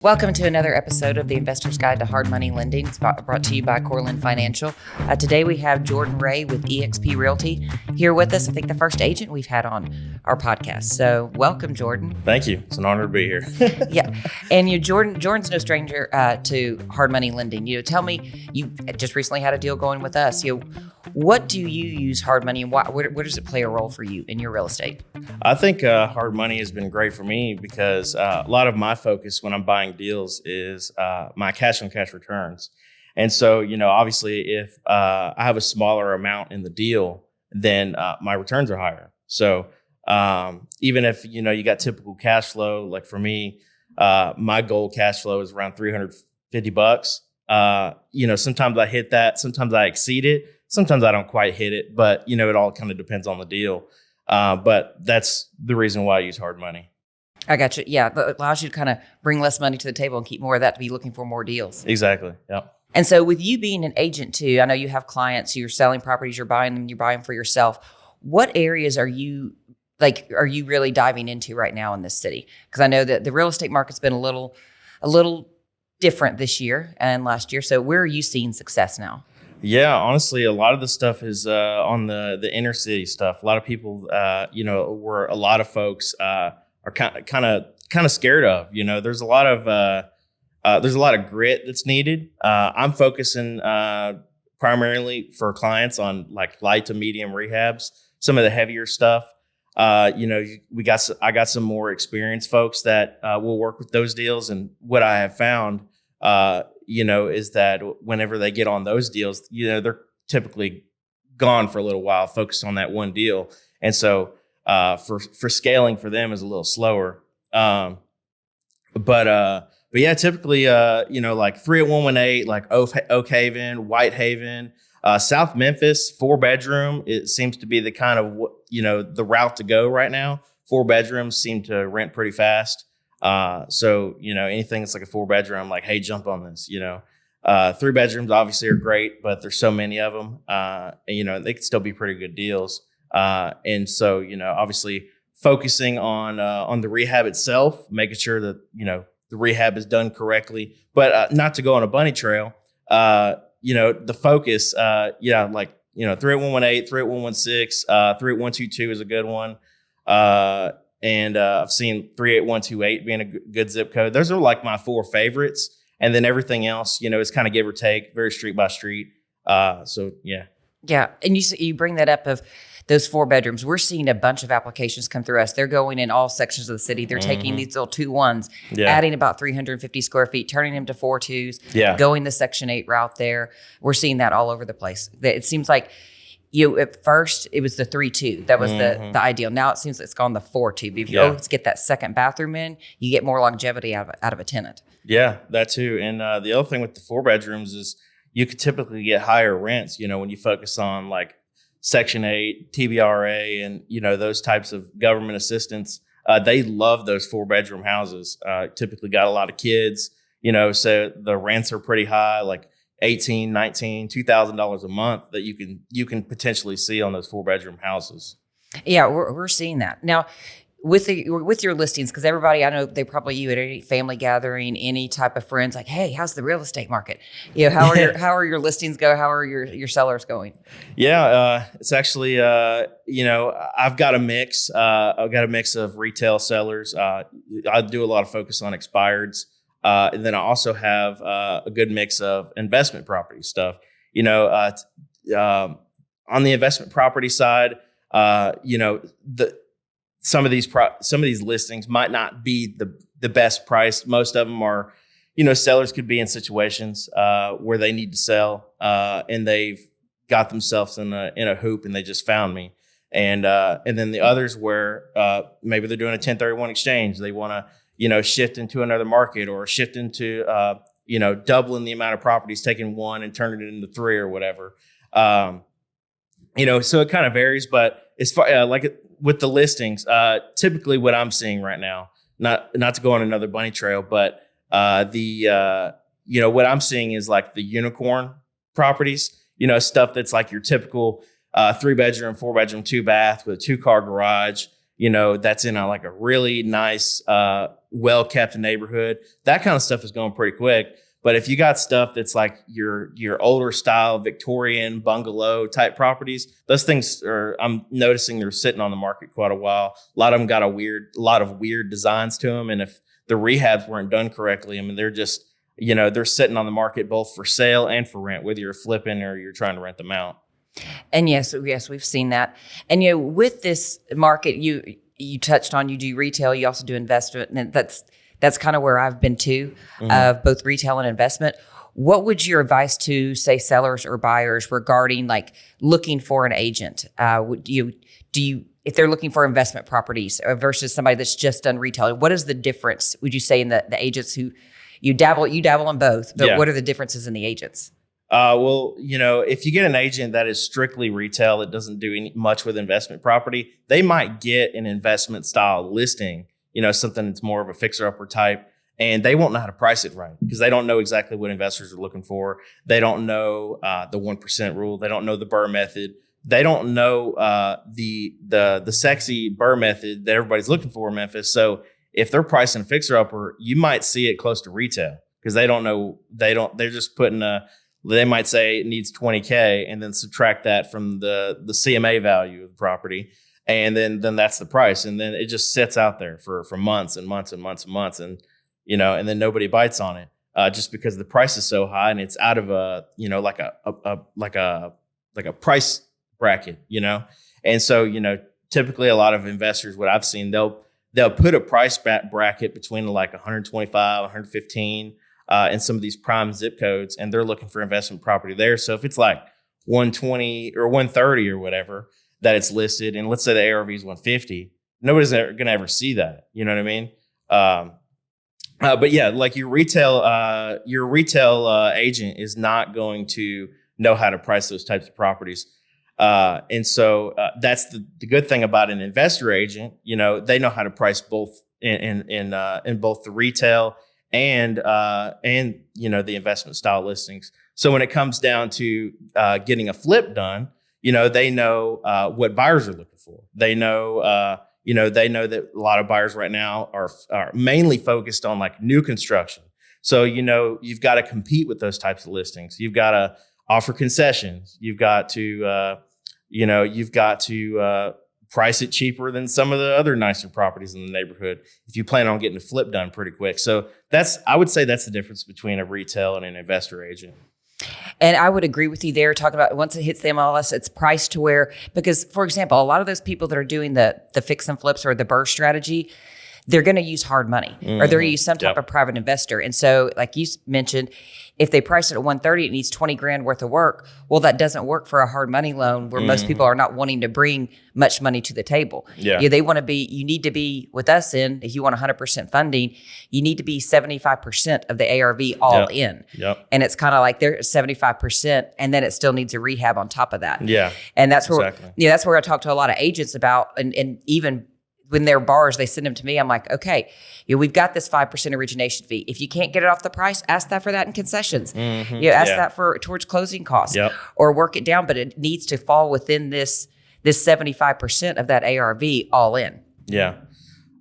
Welcome to another episode of the Investor's Guide to Hard Money Lending. It's brought to you by CoreLend Financial. Today we have Jordan Ray with EXP Realty here with us. I think the first agent we've had on our podcast. So welcome, Jordan. Thank you. It's an honor to be here. Yeah, and Jordan's no stranger to hard money lending. Tell me, you just recently had a deal going with us. What do you use hard money, and where does it play a role for you in your real estate? I think hard money has been great for me because a lot of my focus when I'm buying deals is my cash on cash returns. And so, obviously if I have a smaller amount in the deal, then my returns are higher. So even if, you got typical cash flow, like for me, my goal cash flow is around $350. Sometimes I hit that, sometimes I exceed it. Sometimes I don't quite hit it, but it all kind of depends on the deal. But that's the reason why I use hard money. I got you. Yeah, it allows you to kind of bring less money to the table and keep more of that to be looking for more deals. Exactly. Yeah. And so with you being an agent too, I know you have clients, you're selling properties, you're buying them, you're buying for yourself. What areas are you really diving into right now in this city? Because I know that the real estate market's been a little different this year and last year. So where are you seeing success now? Yeah, honestly, a lot of the stuff is on the inner city stuff. A lot of people, where a lot of folks are kind of scared of. There's a lot of grit that's needed. I'm focusing primarily for clients on like light to medium rehabs, some of the heavier stuff. I got some more experienced folks that will work with those deals, and what I have found. Is that whenever they get on those deals, they're typically gone for a little while, focused on that one deal. And so for scaling for them is a little slower. But yeah, typically, like 38118, like Oak Haven, Whitehaven, South Memphis, 4-bedroom, it seems to be the kind of, the route to go right now. 4 bedrooms seem to rent pretty fast. So, anything that's like a 4-bedroom, like, hey, jump on this, 3 bedrooms obviously are great, but there's so many of them, and, they could still be pretty good deals. And so, obviously focusing on the rehab itself, making sure that, the rehab is done correctly, but, not to go on a bunny trail, the focus, 38118, 38116, 38122 is a good one. And I've seen 38128 being a good zip code. Those are like my 4 favorites. And then everything else, is kind of give or take, very street by street. So, yeah. Yeah. And you bring that up of those 4 bedrooms. We're seeing a bunch of applications come through us. They're going in all sections of the city. They're taking these little 2-1s, adding about 350 square feet, turning them to 4 2s, going the Section 8 route there. We're seeing that all over the place. It seems like at first it was the 3-2. That was the ideal. Now it seems it's gone the 4-2. But if you always get that second bathroom in, you get more longevity out of a tenant. Yeah, that too. And the other thing with the 4 bedrooms is you could typically get higher rents, when you focus on like Section 8, TBRA, and, those types of government assistance. They love those 4-bedroom houses. Typically got a lot of kids, so the rents are pretty high, like $18,000, $19,000, $2,000 a month that you can potentially see on those 4-bedroom houses. Yeah, we're seeing that now with your listings, because everybody, I know they probably you at any family gathering, any type of friends, like, hey, how's the real estate market? How are your listings go? How are your sellers going? Yeah, it's actually I've got a mix. I've got a mix of retail sellers. I do a lot of focus on expireds. And then I also have a good mix of investment property stuff. On the investment property side, some of these listings might not be the best price. Most of them are, sellers could be in situations where they need to sell and they've got themselves in a hoop and they just found me. And then the others where maybe they're doing a 1031 exchange, they want to shift into another market or shift into, doubling the amount of properties, taking 1 and turning it into 3 or whatever. So it kind of varies, but as far with the listings, typically what I'm seeing right now, not to go on another bunny trail, but what I'm seeing is like the unicorn properties, stuff that's like your typical 3-bedroom, 4-bedroom, 2-bath with a 2-car garage, that's in like a really nice, well-kept neighborhood. That kind of stuff is going pretty quick. But if you got stuff that's like your older style Victorian bungalow type properties, those things I'm noticing they're sitting on the market quite a while. A lot of them got a lot of weird designs to them. And if the rehabs weren't done correctly, I mean, they're just, they're sitting on the market both for sale and for rent, whether you're flipping or you're trying to rent them out. And yes, we've seen that. And, with this market, you touched on, you do retail, you also do investment, and that's kind of where I've been too, of both retail and investment. What would your advice to, say, sellers or buyers regarding like looking for an agent? If they're looking for investment properties versus somebody that's just done retail, what is the difference, would you say, in the agents who you dabble in both, but what are the differences in the agents? Well, if you get an agent that is strictly retail, that doesn't do much with investment property, they might get an investment style listing, something that's more of a fixer-upper type, and they won't know how to price it right because they don't know exactly what investors are looking for. They don't know the 1% rule. They don't know the BRRRR method. They don't know the sexy BRRRR method that everybody's looking for in Memphis. So if they're pricing a fixer-upper, you might see it close to retail because they don't know. They're just putting they might say it needs $20K and then subtract that from the CMA value of the property. And then that's the price. And then it just sits out there for months and months and months and months. And, and then nobody bites on it just because the price is so high and it's out of like a price bracket, And so, typically a lot of investors, what I've seen, they'll put a price bracket between like 125, 115 in some of these prime zip codes, and they're looking for investment property there. So if it's like 120 or 130 or whatever that it's listed, and let's say the ARV is 150, nobody's going to ever see that. You know what I mean? But yeah, like your retail agent is not going to know how to price those types of properties. And so that's the good thing about an investor agent. They know how to price both in both the retail and the investment style listings. So when it comes down to getting a flip done, they know what buyers are looking for. They know that a lot of buyers right now are mainly focused on like new construction. So you've got to compete with those types of listings. You've got to offer concessions. You've got to price it cheaper than some of the other nicer properties in the neighborhood if you plan on getting a flip done pretty quick. So I would say that's the difference between a retail and an investor agent. And I would agree with you there, talking about once it hits the MLS, it's priced to where, because for example, a lot of those people that are doing the fix and flips or the BRRRR strategy, they're going to use hard money or they're going to use some type of private investor. And so like you mentioned, if they price it at 130, it needs 20 grand worth of work. Well, that doesn't work for a hard money loan where most people are not wanting to bring much money to the table. Yeah. They want to be, you need to be with us if you want 100% funding, you need to be 75% of the ARV all in. Yep. And it's kind of like they're 75% and then it still needs a rehab on top of that. Yeah. And that's where, that's where I talk to a lot of agents about, and even when they're bars, they send them to me. I'm like, okay, we've got this 5% origination fee. If you can't get it off the price, ask that for that in concessions. Ask that towards closing costs or work it down, but it needs to fall within this 75% of that ARV all in. Yeah.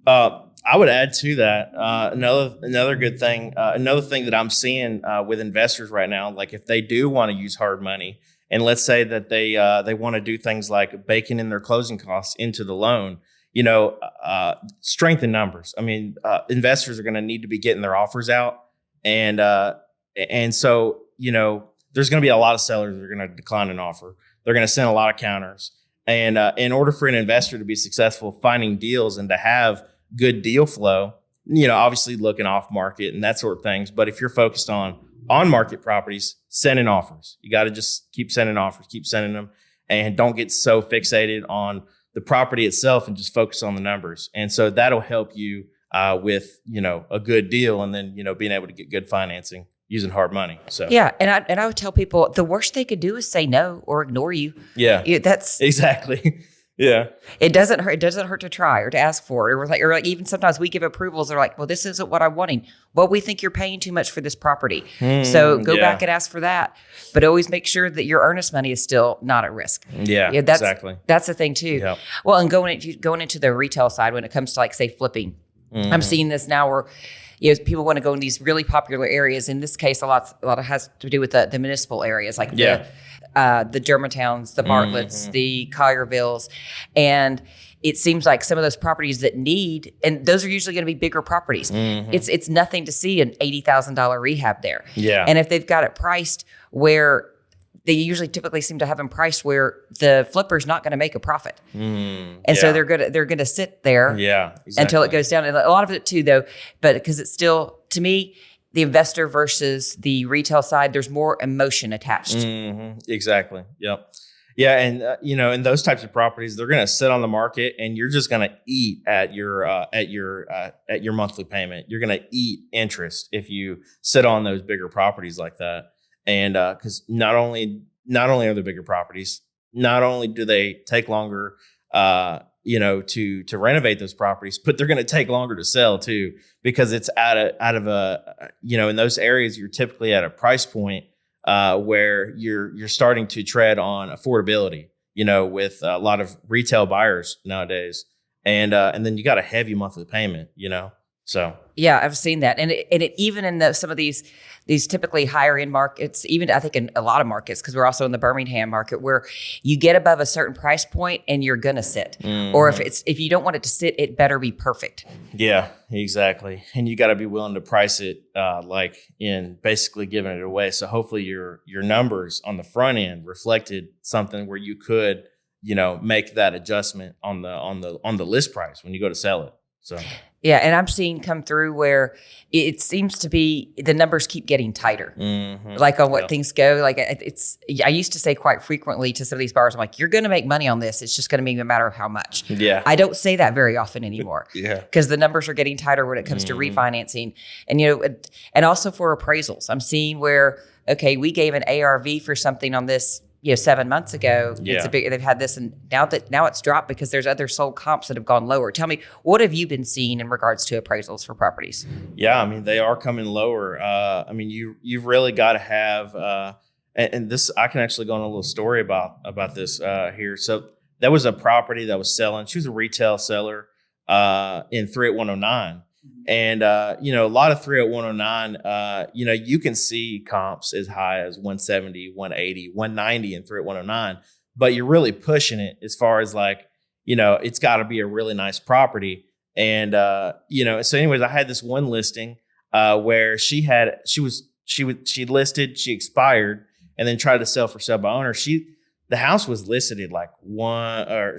I would add to that another good thing, another thing that I'm seeing with investors right now, like if they do want to use hard money, and let's say that they want to do things like baking in their closing costs into the loan, strength in numbers. I mean, investors are going to need to be getting their offers out. And so, there's going to be a lot of sellers that are going to decline an offer. They're going to send a lot of counters. And in order for an investor to be successful finding deals and to have good deal flow, obviously looking off market and that sort of things. But if you're focused on market properties, sending offers, you got to just keep sending offers, keep sending them, and don't get so fixated on the property itself and just focus on the numbers. And so that'll help you with, a good deal and then, being able to get good financing using hard money. So yeah. And I would tell people the worst they could do is say no or ignore you. Yeah. That's exactly. Yeah. It doesn't hurt. It doesn't hurt to try or to ask for it, or like even sometimes we give approvals. They're like, "Well, this isn't what I'm wanting. Well, we think you're paying too much for this property, so go back and ask for that." But always make sure that your earnest money is still not at risk. Yeah, exactly. That's the thing too. Yep. Well, and going into the retail side when it comes to like say flipping, I'm seeing this now where people want to go in these really popular areas. In this case, a lot has to do with the municipal areas, like the Germantowns, the Bartletts, the Colliervilles, and it seems like some of those properties that need, and those are usually going to be bigger properties. It's nothing to see an $80,000 rehab there. Yeah, and if they've got it priced where they typically seem to have them priced where the flipper's not going to make a profit, and so they're going to sit there, until it goes down. And a lot of it too, though, but because it's still, to me, the investor versus the retail side, there's more emotion attached. Exactly. Yep. Yeah, and in those types of properties, they're going to sit on the market, and you're just going to eat at your monthly payment. You're going to eat interest if you sit on those bigger properties like that. And because not only are the bigger properties, not only do they take longer, to renovate those properties, but they're going to take longer to sell too, because it's out of a, in those areas, you're typically at a price point where you're starting to tread on affordability, with a lot of retail buyers nowadays. And then you got a heavy monthly payment, so. Yeah, I've seen that. And it even in some of these typically higher end markets, even I think in a lot of markets, because we're also in the Birmingham market, where you get above a certain price point and you're going to sit. Or if you don't want it to sit, it better be perfect. Yeah, exactly. And you got to be willing to price it like in basically giving it away. So hopefully your numbers on the front end reflected something where you could, make that adjustment on the list price when you go to sell it. So. Yeah, and I'm seeing come through where it seems to be the numbers keep getting tighter, like on what things go. Like I used to say quite frequently to some of these buyers, I'm like, "You're going to make money on this. It's just going to be a matter of how much." Yeah, I don't say that very often anymore. Because the numbers are getting tighter when it comes to refinancing, and and also for appraisals. I'm seeing where we gave an ARV for something on this 7 months ago. It's they've had this, and now it's dropped because there's other sold comps that have gone lower. Tell me, what have you been seeing in regards to appraisals for properties? Yeah, I mean, they are coming lower. You've really got to have, and this, I can actually go on a little story about this here. So that was a property that was selling. She was a retail seller in 38109. And, a lot of 38109, you can see comps as high as 170, 180, 190 in 38109, but you're really pushing it as far as like, it's got to be a really nice property. And, so anyways, I had this one listing where she listed, she expired, and then tried to sell for sale by owner. The house was listed at like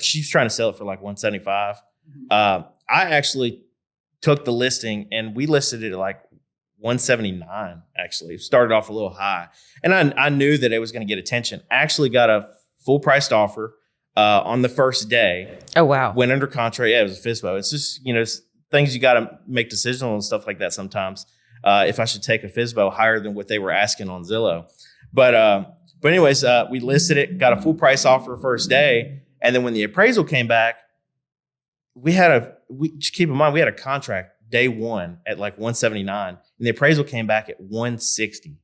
she's trying to sell it for like 175. I actually took the listing and we listed it at like 179. Actually, started off a little high, and I knew that it was going to get attention. Actually, got a full priced offer on the first day. Oh wow! Went under contract. Yeah, it was a FSBO. It's just things you got to make decisions on and stuff like that sometimes. If I should take a FSBO higher than what they were asking on Zillow, but anyways, we listed it, got a full price offer first day, and then when the appraisal came back, keep in mind, we had a contract day one at like 179, and the appraisal came back at 160.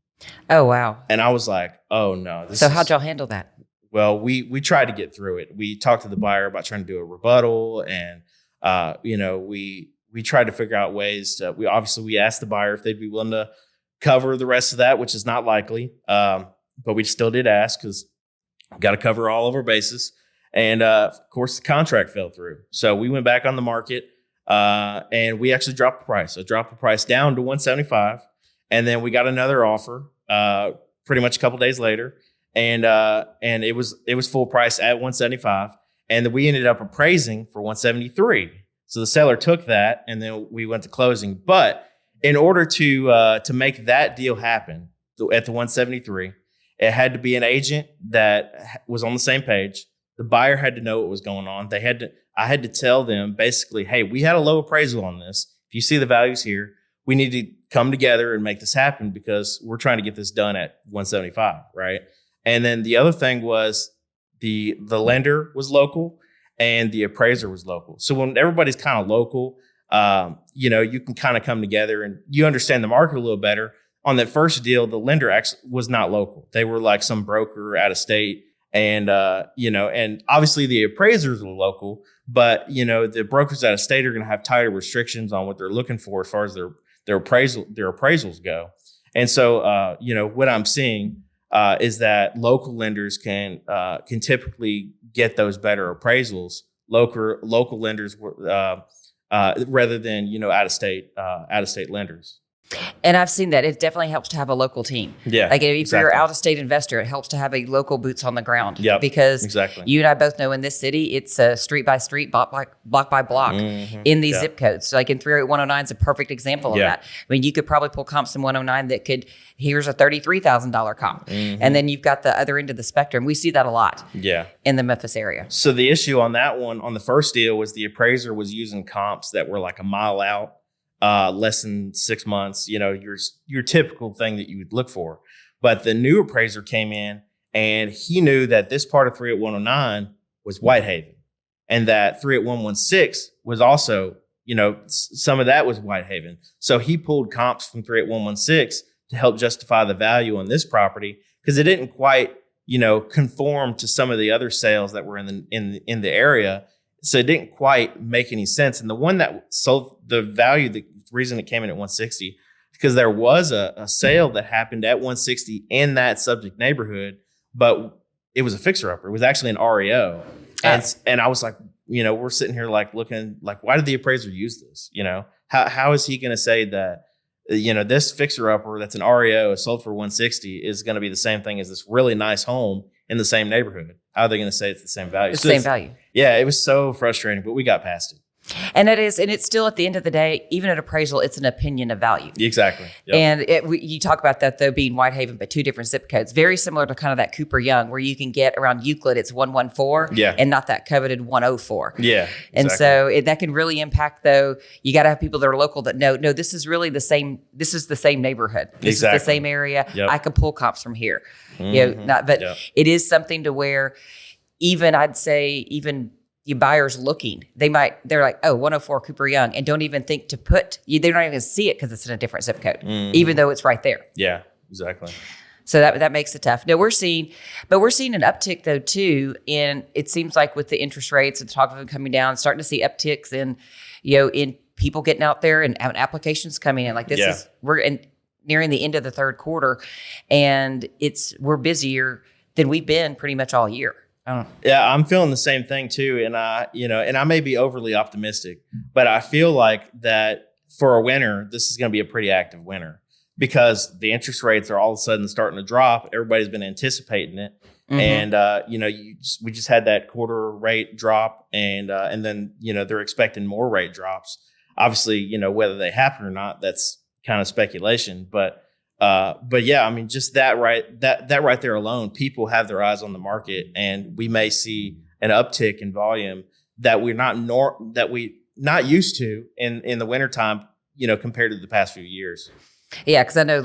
Oh, wow. And I was like, oh no. So how'd y'all handle that? Well, we tried to get through it. We talked to the buyer about trying to do a rebuttal, and, we tried to figure out ways to, we asked the buyer if they'd be willing to cover the rest of that, which is not likely. But we still did ask because we've got to cover all of our bases. And of course, the contract fell through. So we went back on the market and we actually dropped the price. I dropped the price down to 175. And then we got another offer pretty much a couple days later. And it was full price at 175. And then we ended up appraising for 173. So the seller took that, and then we went to closing. But in order to make that deal happen at the 173, it had to be an agent that was on the same page. The buyer had to know what was going on. I had to tell them basically, hey, we had a low appraisal on this. If you see the values here, we need to come together and make this happen because we're trying to get this done at 175, right? And then the other thing was the lender was local, and the appraiser was local. So when everybody's kind of local, you can kind of come together and you understand the market a little better. On that first deal, the lender actually was not local. They were like some broker out of state. And, and obviously the appraisers are local, but, the brokers out of state are going to have tighter restrictions on what they're looking for as far as their appraisals go. And so, what I'm seeing is that local lenders can typically get those better appraisals, local lenders rather than, out of state lenders. And I've seen that it definitely helps to have a local team. Yeah, like if exactly. you're an out-of-state investor, it helps to have a local boots on the ground. Yep, because exactly. You and I both know in this city, it's street by street, block by block in these zip codes. Like in 308-109 is a perfect example of that. I mean, you could probably pull comps in 109 that here's a $33,000 comp. And then you've got the other end of the spectrum. We see that a lot in the Memphis area. So the issue on that one, on the first deal, was the appraiser was using comps that were like a mile out. Less than 6 months, your typical thing that you would look for. But the new appraiser came in and he knew that this part of 308-109 was Whitehaven and that 38116 was also, some of that was Whitehaven. So he pulled comps from 38116 to help justify the value on this property because it didn't quite, conform to some of the other sales that were in the area. So it didn't quite make any sense. And the one that sold the value, the reason it came in at 160, because there was a sale that happened at 160 in that subject neighborhood, but it was a fixer-upper. It was actually an REO. And I was like, we're sitting here like looking like, why did the appraiser use this? How is he going to say that, this fixer-upper that's an REO is sold for 160 is going to be the same thing as this really nice home in the same neighborhood? How are they going to say it's the same value? It's the same value. Yeah, it was so frustrating, but we got past it. And it's still at the end of the day, even at appraisal, it's an opinion of value. Exactly. Yep. And you talk about that though being Whitehaven, but two different zip codes, very similar to kind of that Cooper Young, where you can get around Euclid, it's 114, and not that coveted 104. Yeah, exactly. And so that can really impact though. You got to have people that are local that know, no, this is really the same. This is the same neighborhood. This is the same area. Yep. I can pull comps from here. It is something to where I'd say even your buyers looking, they're like, oh, 104 Cooper Young, and don't even think to they're not even gonna see it because it's in a different zip code, even though it's right there. Yeah, exactly. So that makes it tough. No, we're seeing an uptick though too, and it seems like with the interest rates and the talk of them coming down, starting to see upticks in people getting out there and applications coming in. Like we're nearing the end of the third quarter, and we're busier than we've been pretty much all year. Yeah, I'm feeling the same thing too. And I may be overly optimistic, but I feel like that for a winter, this is going to be a pretty active winter because the interest rates are all of a sudden starting to drop. Everybody's been anticipating it. And, we just had that quarter rate drop and then, they're expecting more rate drops. Obviously, whether they happen or not, that's kind of speculation, but yeah, I mean, just that right there alone, people have their eyes on the market, and we may see an uptick in volume that we're not used to in the wintertime, compared to the past few years. Yeah, because I know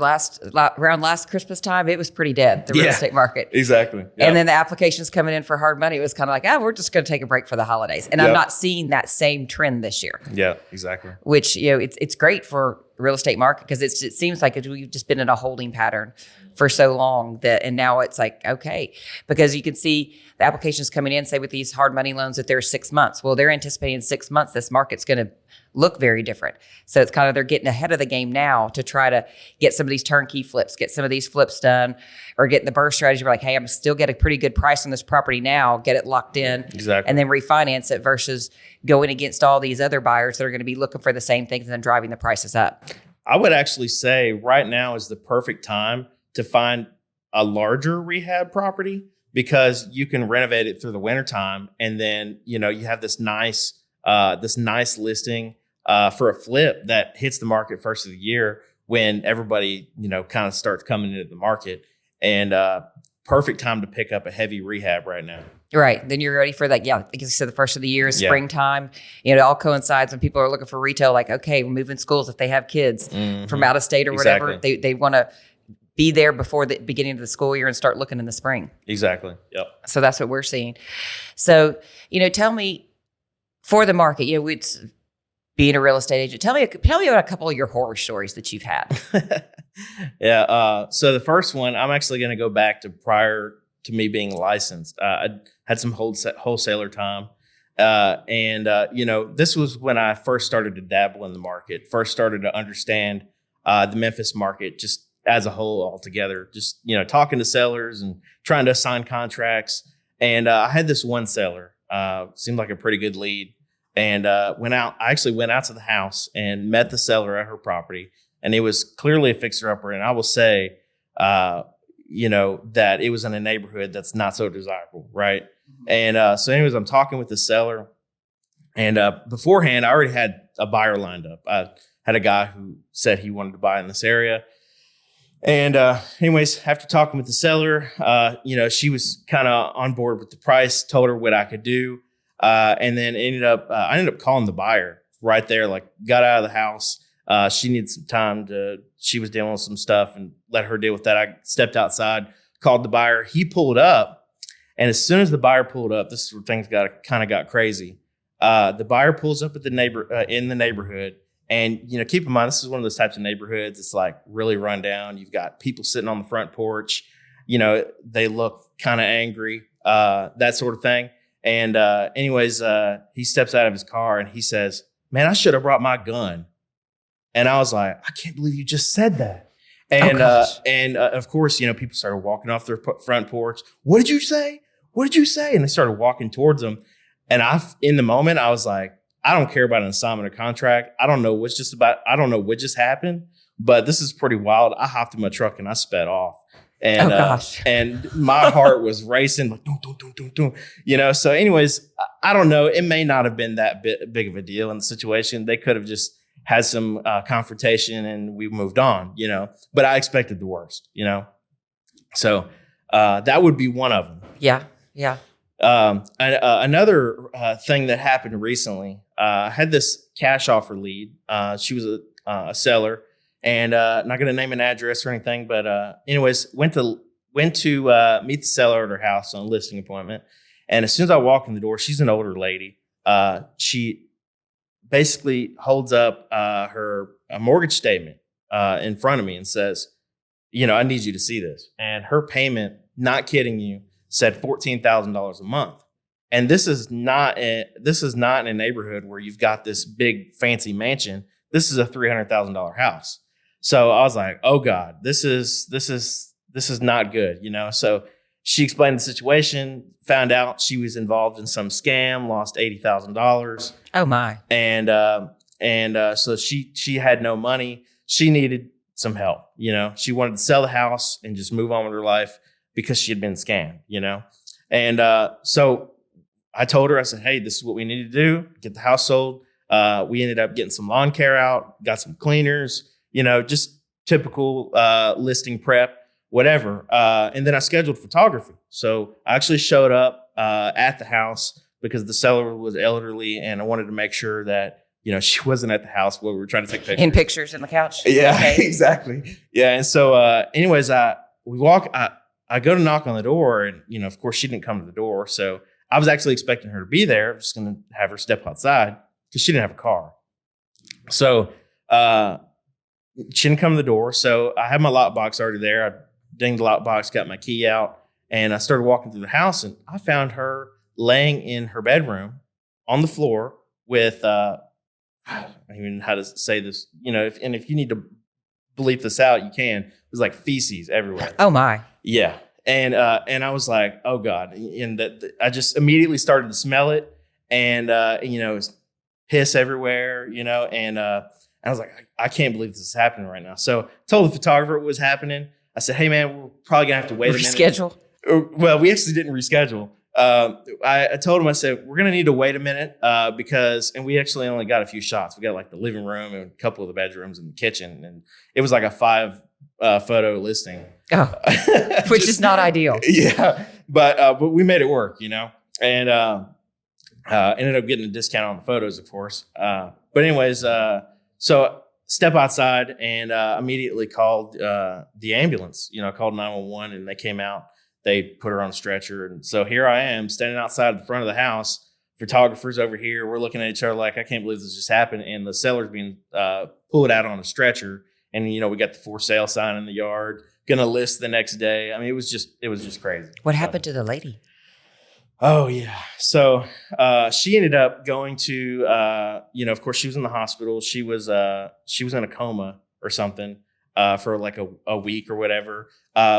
around last Christmas time, it was pretty dead, the real estate market. Exactly. Yep. And then the applications coming in for hard money, it was kind of like, we're just going to take a break for the holidays. And I'm not seeing that same trend this year. Yeah, exactly. Which, it's great for the real estate market because it seems like we've just been in a holding pattern for so long and now it's like, okay, because you can see the applications coming in, say with these hard money loans that they're 6 months. Well, they're anticipating 6 months, this market's going to look very different. So it's kind of, they're getting ahead of the game now to try to get some of these turnkey flips, get some of these flips done, or getting the burst strategy. We're like, hey, I'm still getting a pretty good price on this property now, get it locked in, and then refinance it versus going against all these other buyers that are going to be looking for the same things and then driving the prices up. I would actually say right now is the perfect time to find a larger rehab property because you can renovate it through the wintertime. And then, you have this nice listing for a flip that hits the market first of the year when everybody, kind of starts coming into the market, and perfect time to pick up a heavy rehab right now. Right. Then you're ready for that. Yeah. Like you said, the first of the year is springtime. It all coincides when people are looking for retail, like, okay, we're moving schools if they have kids from out of state or whatever. They want to be there before the beginning of the school year and start looking in the spring. Exactly. Yep. So that's what we're seeing. So, tell me, For the market, it's being a real estate agent. Tell me about a couple of your horror stories that you've had. Yeah. So the first one, I'm actually going to go back to prior to me being licensed. I had some wholesaler time. This was when I first started to dabble in the market, first started to understand the Memphis market just as a whole altogether, just, talking to sellers and trying to sign contracts. And I had this one seller, seemed like a pretty good lead. And I actually went out to the house and met the seller at her property. And it was clearly a fixer-upper. And I will say, that it was in a neighborhood that's not so desirable, right? And so anyways, I'm talking with the seller. And beforehand, I already had a buyer lined up. I had a guy who said he wanted to buy in this area. And anyways, after talking with the seller, she was kind of on board with the price, told her what I could do. And then I ended up calling the buyer right there, like got out of the house. She needed some time she was dealing with some stuff and let her deal with that. I stepped outside, called the buyer. He pulled up. And as soon as the buyer pulled up, this is where things got crazy. The buyer pulls up at in the neighborhood. And, keep in mind, this is one of those types of neighborhoods. It's like really run down. You've got people sitting on the front porch. They look kind of angry, that sort of thing. And he steps out of his car and he says, "Man, I should have brought my gun." And I was like, "I can't believe you just said that." And of course, people started walking off their front porch. "What did you say? What did you say?" And they started walking towards them. And in the moment, I was like, I don't care about an assignment or contract. I don't know what just happened, but this is pretty wild. I hopped in my truck and I sped off. And, and my heart was racing, like, don't. So anyways, I don't know. It may not have been that big of a deal in the situation. They could have just had some confrontation and we moved on, but I expected the worst, So that would be one of them. Yeah. Yeah. Another thing that happened recently, I had this cash offer lead. She was a seller, and not going to name an address or anything, but anyways, went to meet the seller at her house on a listing appointment. And as soon as I walk in the door, she's an older lady. She basically holds up her mortgage statement in front of me and says, "I need you to see this." And her payment, not kidding you, said $14,000 a month. And this is not in a neighborhood where you've got this big fancy mansion. This is a $300,000 house. So I was like, "Oh God, this is not good," So she explained the situation, found out she was involved in some scam, lost $80,000. Oh my. And so she had no money. She needed some help. She wanted to sell the house and just move on with her life, because she had been scammed, And so I told her, I said, "Hey, this is what we need to do. Get the house sold." We ended up getting some lawn care out, got some cleaners, just typical listing prep, whatever. And then I scheduled photography. So I actually showed up at the house because the seller was elderly and I wanted to make sure that, she wasn't at the house while we were trying to take pictures. In pictures in the couch? Yeah, okay. Exactly. Yeah. And so anyways, I go to knock on the door and, of course she didn't come to the door. So I was actually expecting her to be there. I'm just going to have her step outside because she didn't have a car. So she didn't come to the door. So I had my lockbox already there. I dinged the lockbox, got my key out, and I started walking through the house and I found her laying in her bedroom on the floor with, I don't even know how to say this, if you need to bleep this out, you can. It was like feces everywhere. Oh my. Yeah. And I was like, "Oh God." And I just immediately started to smell it and, it was piss everywhere, and I was like, I can't believe this is happening right now. So I told the photographer what was happening. I said, "Hey man, we're probably gonna have to wait a minute." Reschedule? Well, we actually didn't reschedule. I told him, I said, "We're going to need to wait a minute and we actually only got a few shots. We got like the living room and a couple of the bedrooms and the kitchen. And it was like a 5 photo listing." Oh, which is not ideal. Yeah. But we made it work, and ended up getting a discount on the photos, of course. But anyways, so step outside and immediately called the ambulance. I called 911 and they came out. They put her on a stretcher. And so here I am standing outside the front of the house photographers over here. We're looking at each other like, I can't believe this just happened. And the seller's being pulled out on a stretcher. And, we got the for sale sign in the yard, going to list the next day. I mean, it was just crazy. What happened to the lady? Oh, yeah. So she ended up going to, of course, she was in the hospital. She was in a coma or something for like a week or whatever.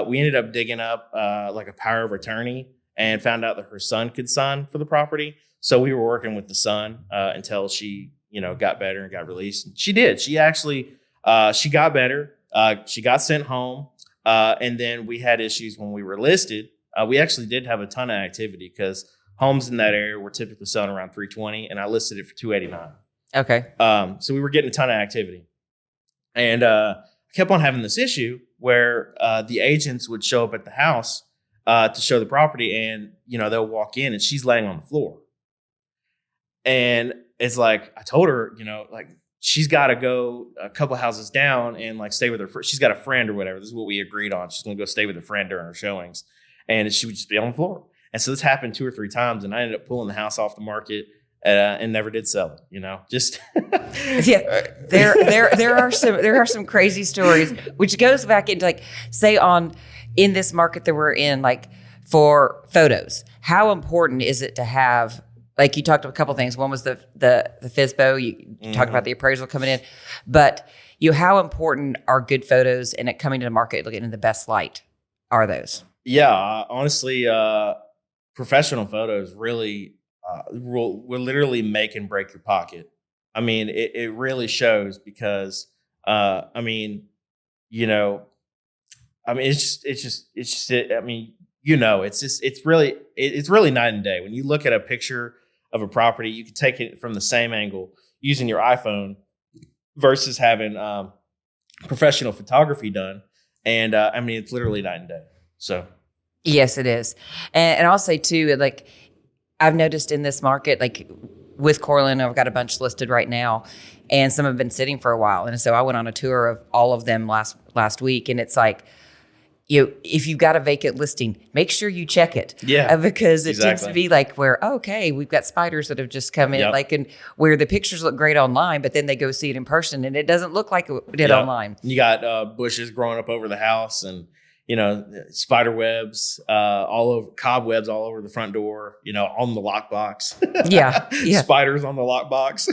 We ended up digging up like a power of attorney and found out that her son could sign for the property. So we were working with the son until she, got better and got released. She did. She actually, she got better. She got sent home. And then we had issues when we were listed. We actually did have a ton of activity because homes in that area were typically selling around 320, and I listed it for 289. Okay. So we were getting a ton of activity, and I kept on having this issue where the agents would show up at the house to show the property, and they'll walk in, and she's laying on the floor, and it's like I told her, like she's got to go a couple houses down and like stay with her. She's got a friend or whatever. This is what we agreed on. She's going to go stay with a friend during her showings. And she would just be on the floor. And so this happened 2 or 3 times. And I ended up pulling the house off the market and never did sell it, just. Yeah, there are some crazy stories, which goes back into like, say in this market that we're in, like for photos, how important is it to have, like you talked about a couple things. One was the FSBO, you talked about the appraisal coming in, but how important are good photos and it coming to the market, looking in the best light are those? Yeah, honestly, professional photos really will literally make and break your pocket. I mean, it really shows because, it's really night and day. When you look at a picture of a property, you can take it from the same angle using your iPhone versus having professional photography done. And it's literally night and day. So, yes, it is. And I'll say too, like I've noticed in this market, like with CoreLend, I've got a bunch listed right now and some have been sitting for a while. And so I went on a tour of all of them last week. And it's like, if you've got a vacant listing, make sure you check it. Yeah, because it tends to be like where, okay, we've got spiders that have just come in, like, and where the pictures look great online, but then they go see it in person and it doesn't look like it did online. You got bushes growing up over the house and, spider webs, cobwebs all over the front door, on the lockbox. Yeah. Spiders on the lockbox.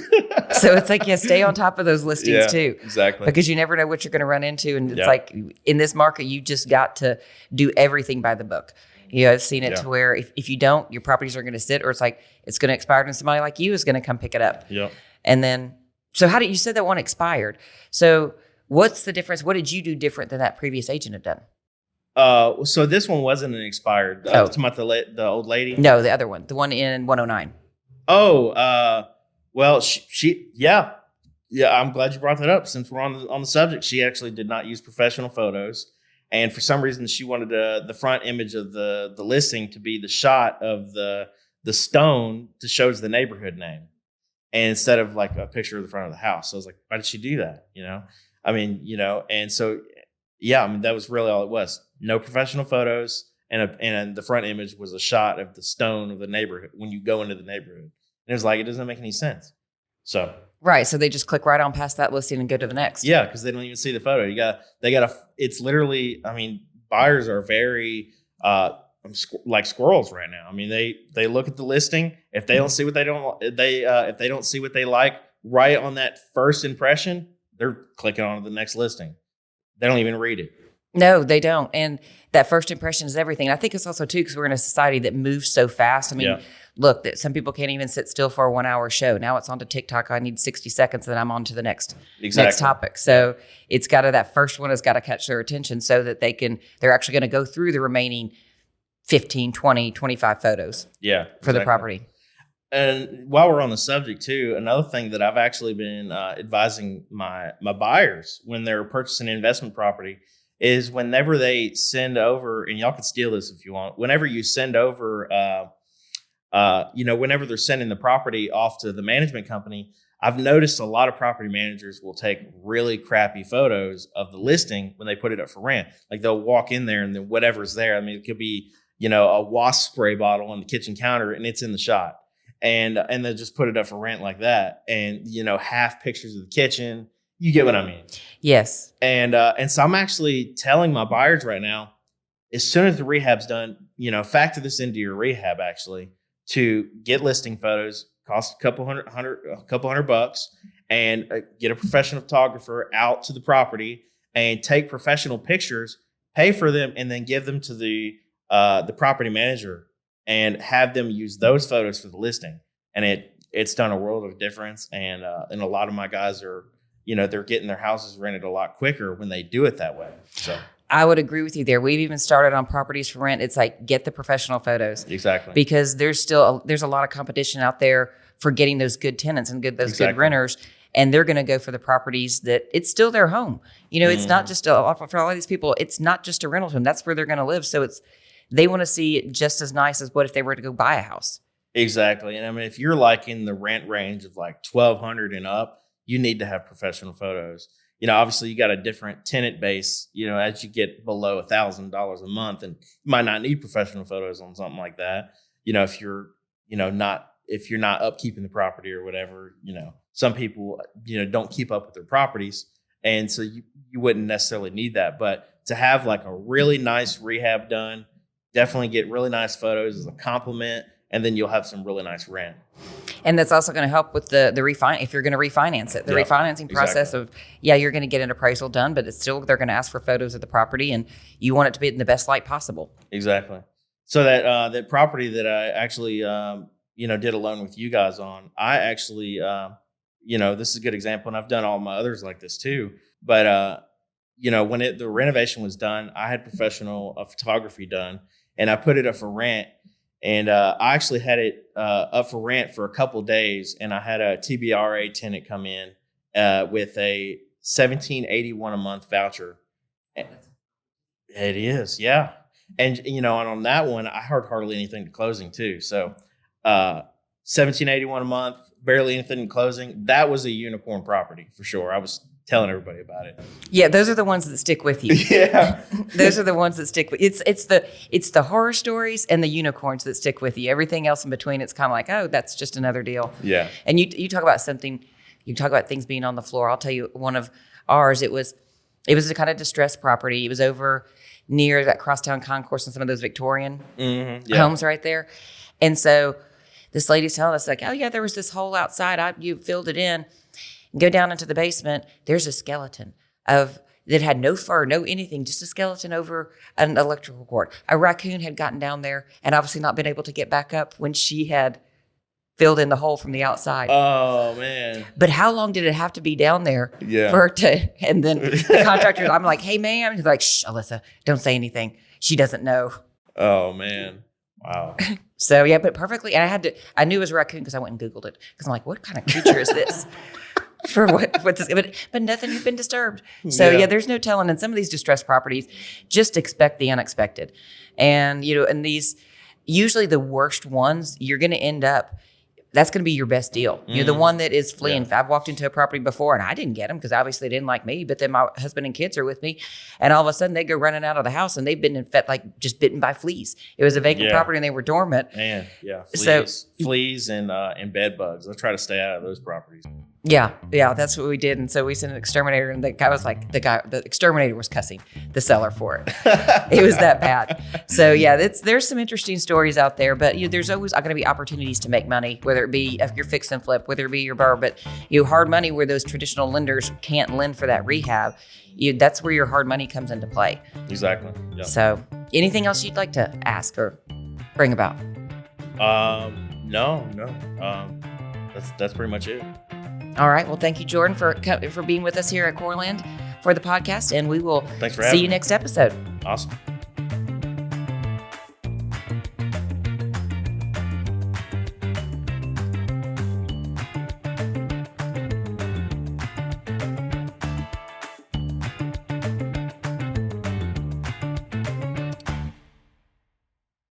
So it's like, stay on top of those listings too. Exactly. Because you never know what you're going to run into. And it's like in this market, you just got to do everything by the book. I've seen it to where if you don't, your properties are going to sit, or it's like, it's going to expire and somebody like you is going to come pick it up. Yeah. And then, so you said that one expired. So what's the difference? What did you do different than that previous agent had done? So this one wasn't an expired. Talking about the old lady? No, the other one, the one in 109. Oh, well, I'm glad you brought that up. Since we're on the subject, she actually did not use professional photos, and for some reason, she wanted the front image of the listing to be the shot of the stone that shows the neighborhood name, and instead of like a picture of the front of the house. So I was like, why did she do that? And so. Yeah, that was really all it was. No professional photos, and the front image was a shot of the stone of the neighborhood when you go into the neighborhood. And it was like, it doesn't make any sense. So right, so they just click right on past that listing and go to the next. Yeah, because they don't even see the photo. It's literally. Buyers are very like squirrels right now. They look at the listing. If they don't see what if they don't see what they like right on that first impression, they're clicking on to the next listing. They don't even read it. No, they don't. And that first impression is everything. And I think it's also, too, because we're in a society that moves so fast. Look, that some people can't even sit still for a 1-hour show. Now it's on to TikTok. I need 60 seconds, and then I'm on to the next topic. So it's got to, that first one has got to catch their attention so that they're actually going to go through the remaining 15, 20, 25 photos for the property. And while we're on the subject too, another thing that I've actually been advising my buyers when they're purchasing an investment property is whenever they send over, and y'all can steal this if you want, whenever you send over, whenever they're sending the property off to the management company, I've noticed a lot of property managers will take really crappy photos of the listing when they put it up for rent. Like they'll walk in there and then whatever's there, it could be, a wasp spray bottle on the kitchen counter and it's in the shot. and then just put it up for rent like that. And, half pictures of the kitchen. You get what I mean? Yes. And so I'm actually telling my buyers right now, as soon as the rehab's done, factor this into your rehab actually, to get listing photos, cost a couple hundred bucks, and get a professional photographer out to the property and take professional pictures, pay for them, and then give them to the property manager and have them use those photos for the listing. And it's done a world of difference. And a lot of my guys are, they're getting their houses rented a lot quicker when they do it that way. So I would agree with you there. We've even started on properties for rent. It's like, get the professional photos. Exactly. Because there's a lot of competition out there for getting those good tenants and good renters. And they're going to go for the properties that it's still their home. It's not just for a lot of these people, it's not just a rental home. That's where they're going to live. So they want to see it just as nice as what if they were to go buy a house. Exactly. And I mean, if you're like in the rent range of like $1,200 and up, you need to have professional photos. Obviously you got a different tenant base, as you get below $1,000 a month, and you might not need professional photos on something like that. If you're, if you're not upkeeping the property or whatever, some people, don't keep up with their properties. And so you wouldn't necessarily need that. But to have like a really nice rehab done, definitely get really nice photos as a compliment. And then you'll have some really nice rent. And that's also going to help with the refinance. If you're going to refinance it, the refinancing process of, you're going to get an appraisal done, but they're going to ask for photos of the property, and you want it to be in the best light possible. Exactly. So that property that I actually, did a loan with you guys on, I actually, this is a good example, and I've done all my others like this too. But, when the renovation was done, I had professional photography done, and I put it up for rent. And I actually had it up for rent for a couple of days, and I had a TBRA tenant come in with a $1,781 a month voucher. It is, yeah. And and on that one, I heard hardly anything to closing too. So $1,781 a month, barely anything in closing. That was a unicorn property for sure. I was telling everybody about it. Yeah, those are the ones that stick with you. Yeah. Those are the ones that stick with it's the horror stories and the unicorns that stick with you. Everything else in between, it's kind of like, oh, that's just another deal. Yeah. And you talk about things being on the floor. I'll tell you, one of ours, it was a kind of distressed property. It was over near that crosstown concourse and some of those Victorian homes right there. And so this lady's telling us like, oh yeah, there was this hole outside. You filled it in. Go down into the basement. There's a skeleton that had no fur, no anything, just a skeleton over an electrical cord. A raccoon had gotten down there and obviously not been able to get back up when she had filled in the hole from the outside. Oh man! But how long did it have to be down there for her to? And then the contractor, I'm like, hey ma'am, he's like, shh, Alyssa, don't say anything. She doesn't know. Oh man! Wow. So yeah, but perfectly. And I knew it was a raccoon because I went and Googled it because I'm like, what kind of creature is this? For what this, but nothing had been disturbed. So there's no telling. In some of these distressed properties, just expect the unexpected. And and these, usually the worst ones, you're going to end up, that's going to be your best deal. You're the one that is fleeing. I've walked into a property before and I didn't get them because obviously they didn't like me, but then my husband and kids are with me, and all of a sudden they go running out of the house and they've been just bitten by fleas. It was a vacant property and they were dormant. Man, fleas and bed bugs. Let's try to stay out of those properties. Yeah, that's what we did. And so we sent an exterminator, and the exterminator was cussing the seller for it. It was that bad. So there's some interesting stories out there, but there's always going to be opportunities to make money, whether it be if you're fix and flip, whether it be your burr, but hard money where those traditional lenders can't lend for that rehab. That's where your hard money comes into play. Exactly. Yeah. So anything else you'd like to ask or bring about? No. That's pretty much it. All right. Well, thank you, Jordan, for being with us here at CoreLend for the podcast, and we will see you next episode. Awesome.